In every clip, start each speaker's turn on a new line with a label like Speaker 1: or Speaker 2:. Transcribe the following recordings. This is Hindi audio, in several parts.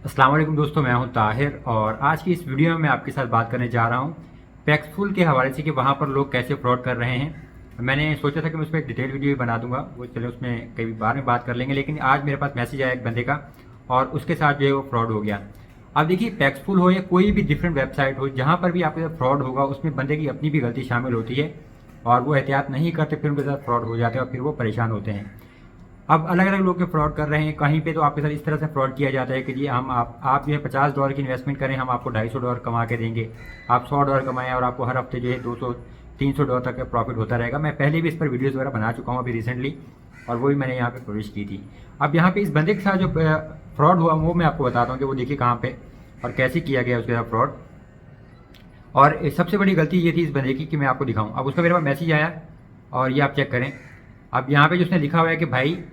Speaker 1: अस्सलाम वालेकुम दोस्तों, मैं हूं ताहिर और आज की इस वीडियो में मैं आपके साथ बात करने जा रहा हूं पैक्सफुल के हवाले से कि वहां पर लोग कैसे फ्रॉड कर रहे हैं। मैंने सोचा था कि मैं उस पर एक डिटेल वीडियो भी बना दूंगा, वो चले उसमें कई बार में बात कर लेंगे, लेकिन आज मेरे पास मैसेज आया एक बंदे का और उसके साथ जो है वो फ्रॉड हो गया। अब देखिए, पैक्सफुल हो या कोई भी डिफरेंट वेबसाइट हो, जहाँ पर भी आपके साथ फ्रॉड होगा उसमें बंदे की अपनी भी गलती शामिल होती है और वो एहतियात नहीं करते, फिर उनके साथ फ्रॉड हो जाते हैं और फिर वो परेशान होते हैं। अब अलग अलग लोग के फ्रॉड कर रहे हैं। कहीं पे तो आपके साथ इस तरह से फ्रॉड किया जाता है कि जी हम आप जो है $50 की इन्वेस्टमेंट करें, हम आपको $250 कमा के देंगे। आप $100 कमाएं और आपको हर हफ्ते जो है $200-300 तक का प्रॉफिट होता रहेगा। मैं पहले भी इस पर वीडियोज़ वगैरह बना चुका हूँ अभी रिसेंटली, और वो भी मैंने यहाँ पे पब्लिश की थी। अब यहाँ पे इस बंदे के साथ जो फ्रॉड हुआ वो मैं आपको बताता हूँ कि वो देखिए कहाँ पे और कैसे किया गया उसके साथ फ्रॉड। और सबसे बड़ी गलती ये थी इस बंदे की कि मैं आपको दिखाऊं। अब उसका मेरे पास मैसेज आया और ये आप चेक करें। अब यहाँ पे जो उसने लिखा हुआ है कि भाई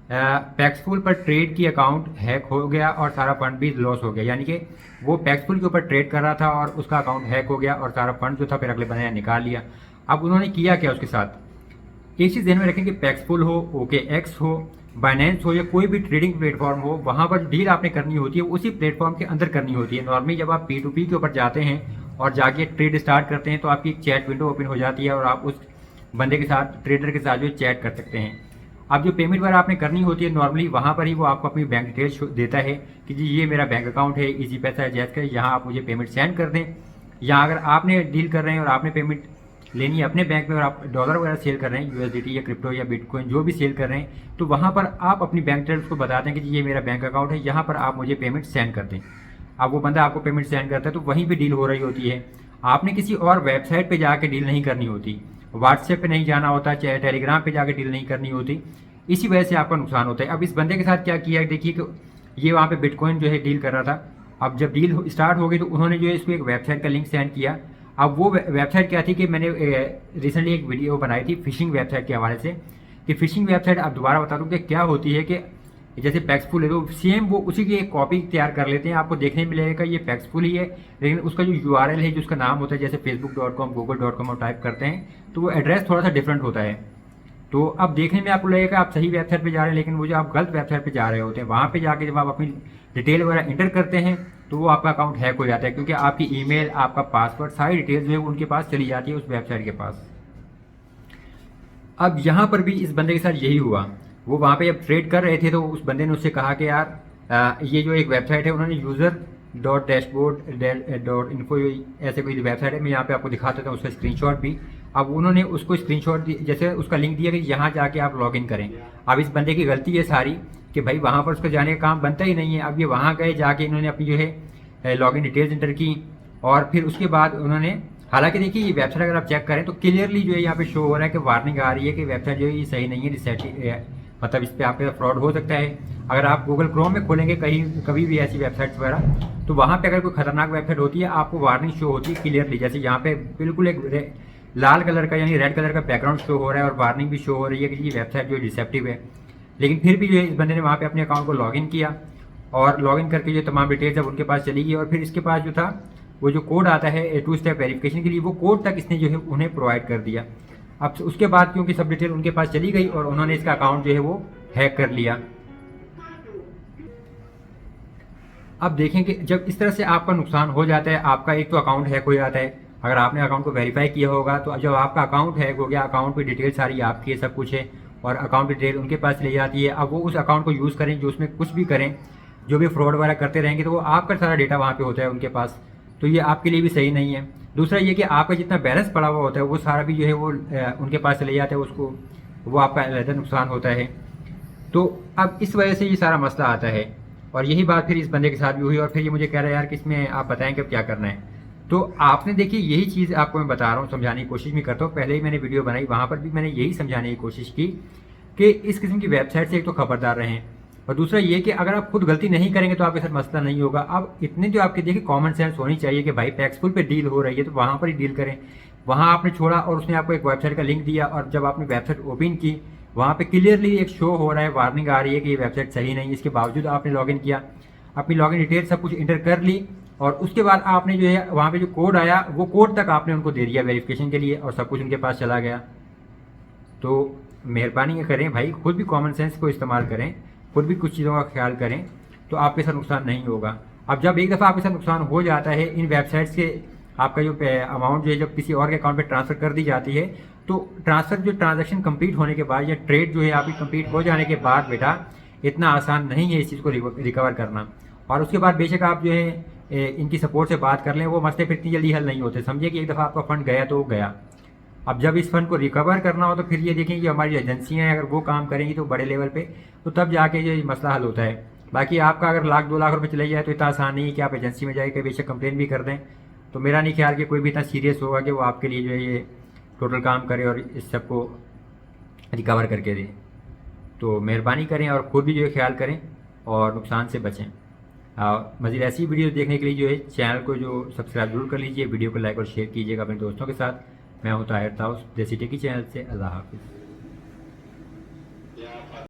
Speaker 1: पैक्सफुल पर ट्रेड की अकाउंट हैक हो गया और सारा फंड भी लॉस हो गया, यानी कि वो पैक्सफुल के ऊपर ट्रेड कर रहा था और उसका अकाउंट हैक हो गया और सारा फंड जो था फिर अगले बंदे ने निकाल लिया। अब उन्होंने किया क्या उसके साथ, एक चीज़ ध्यान में रखें कि पैक्सफुल हो, ओके एक्स हो, बाइनेंस हो या कोई भी ट्रेडिंग प्लेटफॉर्म हो, वहाँ पर डील आपने करनी होती है उसी प्लेटफॉर्म के अंदर करनी होती है। नॉर्मली जब आप P2P के ऊपर जाते हैं और जाके ट्रेड स्टार्ट करते हैं तो आपकी एक चैट विंडो ओपन हो जाती है और आप उस बंदे के साथ, ट्रेडर के साथ जो चैट कर सकते हैं। अब जो पेमेंट वगैरह आपने करनी होती है नॉर्मली वहाँ पर ही वो आपको अपनी बैंक डिटेल्स देता है कि जी ये मेरा बैंक अकाउंट है, इजी पैसा है, जैज का, यहाँ आप मुझे पेमेंट सेंड कर दें। या अगर आपने डील कर रहे हैं और आपने पेमेंट लेनी है अपने बैंक में और आप डॉलर वगैरह सेल कर रहे हैं, यूएसडीटी या क्रिप्टो या बिटकॉइन जो भी सेल कर रहे हैं, तो वहाँ पर आप अपनी बैंक डिटेल्स को बताते हैं कि जी ये मेरा बैंक अकाउंट है, यहाँ पर आप मुझे पेमेंट सेंड कर दें। अब वो बंदा आपको पेमेंट सेंड करता है तो वहीं पे डील हो रही होती है। आपने किसी और वेबसाइट पे जाके डील नहीं करनी होती, व्हाट्सएप पे नहीं जाना होता, चाहे टेलीग्राम पे जाके डील नहीं करनी होती। इसी वजह से आपका नुकसान होता है। अब इस बंदे के साथ क्या किया देखिए कि ये वहाँ पे बिटकॉइन जो है डील कर रहा था। अब जब डील स्टार्ट हो गई तो उन्होंने जो है इसको एक वेबसाइट का लिंक सेंड किया। अब वो वेबसाइट क्या थी कि मैंने रिसेंटली एक वीडियो बनाई थी फिशिंग वेबसाइट के हवाले से कि फिशिंग वेबसाइट, अब दोबारा बता दूँ कि क्या होती है कि जैसे पैक्सफुल है तो सेम वो उसी की एक कॉपी तैयार कर लेते हैं। आपको देखने में मिलेगा ये पैक्सफुल ही है, लेकिन उसका जो URL है, जो उसका नाम होता है, जैसे facebook.com, google.com और टाइप करते हैं तो वो एड्रेस थोड़ा सा डिफरेंट होता है। तो अब देखने में आपको लगेगा आप सही वेबसाइट पे जा रहे हैं, लेकिन वो जो आप गलत वेबसाइट पे जा रहे होते हैं, वहाँ पे जाके जब आप अपनी डिटेल वगैरह इंटर करते हैं तो वो आपका अकाउंट हैक हो जाता है, क्योंकि आपकी ईमेल, आपका पासवर्ड, सारी डिटेल्स जो है उनके पास चली जाती है उस वेबसाइट के पास। अब यहाँ पर भी इस बंदे के साथ यही हुआ। वो वहाँ पे जब ट्रेड कर रहे थे तो उस बंदे ने उससे कहा कि यार ये जो एक वेबसाइट है, उन्होंने user.dashboard.info ऐसे कोई वेबसाइट है, मैं यहाँ पे आपको दिखा देता हूँ उसका स्क्रीनशॉट भी। अब उन्होंने उसको स्क्रीनशॉट जैसे उसका लिंक दिया कि यहाँ जाके आप लॉगिन करें। अब इस बंदे की गलती है सारी कि भाई वहाँ पर उसका जाने का काम बनता ही नहीं है। अब ये वहाँ गए, जाके इन्होंने अपनी जो है लॉगिन डिटेल्स इंटर की और फिर उसके बाद उन्होंने, हालांकि देखिए ये वेबसाइट अगर आप चेक करें तो क्लियरली जो है यहाँ पे शो हो रहा है कि वार्निंग आ रही है कि वेबसाइट जो है ये सही नहीं है, रिसेट मतलब इस पर आपके फ्रॉड हो सकता है। अगर आप गूगल क्रोम में खोलेंगे कहीं कभी भी ऐसी वेबसाइट्स वगैरह, तो वहाँ पे अगर कोई खतरनाक वेबसाइट होती है आपको वार्निंग शो होती है क्लियरली। जैसे यहाँ पे बिल्कुल एक लाल कलर का यानी रेड कलर का बैकग्राउंड शो हो रहा है और वार्निंग भी शो हो रही है कि ये वेबसाइट जो डिसेप्टिव है। लेकिन फिर भी जो है इस बंदे ने वहाँ पे अपने अकाउंट को लॉगिन किया और लॉगिन करके जो तमाम डिटेल्स जब उनके पास चली गई और फिर इसके पास जो था वो जो कोड आता है 2 स्टेप वेरिफिकेशन के लिए, वो कोड तक इसने जो है उन्हें प्रोवाइड कर दिया। अब उसके बाद क्योंकि सब डिटेल उनके पास चली गई और उन्होंने इसका अकाउंट जो है वो हैक कर लिया। अब देखें कि जब इस तरह से आपका नुकसान हो जाता है, आपका एक तो अकाउंट हैक हो जाता है, अगर आपने अकाउंट को वेरीफाई किया होगा तो जब आपका अकाउंट हैक हो गया, अकाउंट पे डिटेल सारी आपकी है, सब कुछ है और अकाउंट डिटेल उनके पास चली जाती है। अब वो उस अकाउंट को यूज़ करें, जो उसमें कुछ भी करें, जो भी फ्रॉड वगैरह करते रहेंगे तो वो आपका सारा डेटा वहाँ पे होता है उनके पास, तो ये आपके लिए भी सही नहीं है। दूसरा ये कि आपका जितना बैलेंस पड़ा हुआ होता है वो सारा भी जो है वो उनके पास चले जाता है, उसको वो आपका अलग नुकसान होता है। तो अब इस वजह से ये सारा मसला आता है और यही बात फिर इस बंदे के साथ भी हुई और फिर ये मुझे कह रहा है यार कि इसमें आप बताएं कि अब क्या करना है। तो आपने देखिए यही चीज़ आपको मैं बता रहा हूँ, समझाने की कोशिश भी करता हूँ, पहले ही मैंने वीडियो बनाई वहाँ पर भी मैंने यही समझाने की कोशिश की कि इस किस्म की वेबसाइट से एक तो खबरदार रहें और दूसरा ये कि अगर आप खुद गलती नहीं करेंगे तो आपके साथ मसला नहीं होगा। अब इतने जो आपके देखिए कॉमन सेंस होनी चाहिए कि भाई पैक्सफुल पे डील हो रही है तो वहाँ पर ही डील करें। वहाँ आपने छोड़ा और उसने आपको एक वेबसाइट का लिंक दिया और जब आपने वेबसाइट ओपन की वहाँ पे क्लियरली एक शो हो रहा है, वार्निंग आ रही है कि ये वेबसाइट सही नहीं है, इसके बावजूद आपने लॉगिन किया, अपनी लॉगिन डिटेल सब कुछ इंटर कर ली और उसके बाद आपने जो है वहाँ पे जो कोड आया वो कोड तक आपने उनको दे दिया वेरिफिकेशन के लिए और सब कुछ उनके पास चला गया। तो मेहरबानी करें भाई, खुद भी कॉमन सेंस को इस्तेमाल करें, खुद भी कुछ चीज़ों का ख्याल करें तो आपके साथ नुकसान नहीं होगा। अब जब एक दफ़ा आपके साथ नुकसान हो जाता है, इन वेबसाइट्स के आपका जो अमाउंट जो है जब किसी और के अकाउंट पे ट्रांसफ़र कर दी जाती है, तो ट्रांजैक्शन कंप्लीट होने के बाद या ट्रेड जो है आपकी कंप्लीट हो जाने के बाद बेटा इतना आसान नहीं है इस चीज़ को रिकवर करना। और उसके बाद बेशक आप जो है इनकी सपोर्ट से बात कर लें, वो मसले फिर इतनी जल्दी हल नहीं होते। समझिए कि एक दफ़ा आपका फ़ंड गया तो वो गया। अब जब इस फ़ंड को रिकवर करना हो तो फिर ये देखें कि हमारी एजेंसियाँ हैं, अगर वो काम करेंगी तो बड़े लेवल पे, तो तब जाके ये मसला हल होता है। बाकी आपका अगर लाख 2 लाख रुपए चले जाए तो इतना आसान नहीं है कि आप एजेंसी में जाके बेशक कंप्लेन भी कर दें। तो मेरा नहीं ख्याल कि कोई भी इतना सीरियस होगा कि वो आपके लिए जो है ये टोटल काम करे और इस सब को रिकवर करके दे। तो मेहरबानी करें और खुद भी जो है ख्याल करें और नुकसान से बचें। मज़ीद ऐसी वीडियो देखने के लिए जो है चैनल को जो सब्सक्राइब जरूर कर लीजिए, वीडियो को लाइक और शेयर कीजिएगा अपने दोस्तों के साथ। मैं हूं ताहिर ताउस, देसी टेकी चैनल से। अल्लाह हाफिज़।